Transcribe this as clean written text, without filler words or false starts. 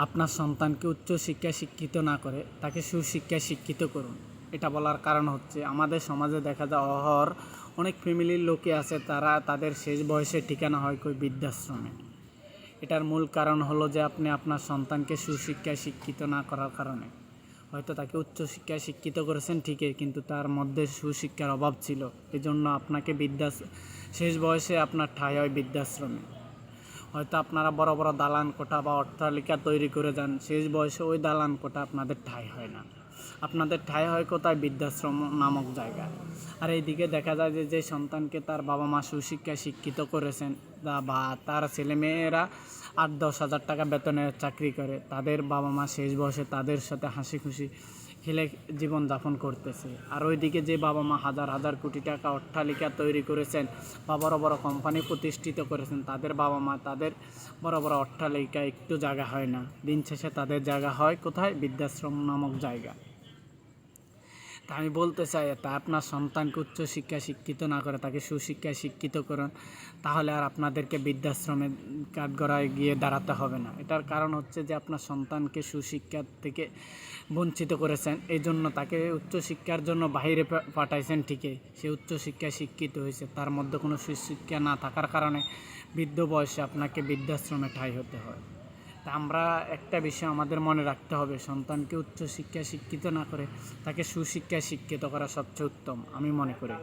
আপনার সন্তানকে উচ্চশিক্ষায় শিক্ষিত না করে তাকে সুশিক্ষায় শিক্ষিত করুন। এটা বলার কারণ হচ্ছে আমাদের সমাজে দেখা যায় অনেক ফ্যামিলির লোকে আছে তারা তাদের শেষ বয়সে ঠিকানা হয় কই বৃদ্ধাশ্রমে। এটার মূল কারণ হলো যে আপনি আপনার সন্তানকে সুশিক্ষায় শিক্ষিত না করার কারণে। হয়তো তাকে উচ্চশিক্ষায় শিক্ষিত করেছেন ঠিকই, কিন্তু তার মধ্যে সুশিক্ষার অভাব ছিল। এজন্য আপনাকে শেষ বয়সে আপনার ঠাঁই হয় বৃদ্ধাশ্রমে। হয়তো আপনারা বড় বড় দালান কোঠা বা অট্টালিকা তৈরি করে যান, শেষ বয়সে ওই দালান কোঠা আপনাদের ঠাঁই হয় না। আপনাদের ঠাঁই হয় কোথায়? বৃদ্ধাশ্রম নামক জায়গায়। আর এইদিকে দেখা যায় যে সন্তানকে তার বাবা মা সুশিক্ষায় শিক্ষিত করেছেন বা তার ছেলেমেয়েরা 8-10 হাজার টাকা বেতনের চাকরি করে, তাদের বাবা মা শেষ বয়সে তাদের সাথে হাসি খুশি খেলে জীবনযাপন করতেছে। আর ওইদিকে যে বাবা মা হাজার হাজার কোটি টাকা অট্টালিকা তৈরি করেছেন বা বড় বড় কোম্পানি প্রতিষ্ঠিত করেছেন, তাদের বাবা মা তাদের বড় বড় অট্টালিকা একটু জায়গা হয় না। দিন শেষে তাদের জায়গা হয় কোথায়? বৃদ্ধাশ্রম নামক জায়গা। তা আমি বলতে চাই, তা আপনার সন্তানকে উচ্চশিক্ষায় শিক্ষিত না করে তাকে সুশিক্ষায় শিক্ষিত করুন, তাহলে আর আপনাদেরকে বৃদ্ধাশ্রমে কাঠগড়ায় গিয়ে দাঁড়াতে হবে না। এটার কারণ হচ্ছে যে আপনার সন্তানকে সুশিক্ষা থেকে বঞ্চিত করেছেন, এই জন্য তাকে উচ্চশিক্ষার জন্য বাইরে পাঠাইছেন ঠিকই, সে উচ্চশিক্ষায় শিক্ষিত হয়েছে, তার মধ্যে কোনো সুশিক্ষা না থাকার কারণে বৃদ্ধ বয়সে আপনাকে বৃদ্ধাশ্রমে ঠাঁই হতে হয়। তা আমরা একটা বিষয় আমাদের মনে রাখতে হবে, সন্তানকে উচ্চশিক্ষায় শিক্ষিত না করে তাকে সুশিক্ষায় শিক্ষিত করা সবচেয়ে উত্তম আমি মনে করি।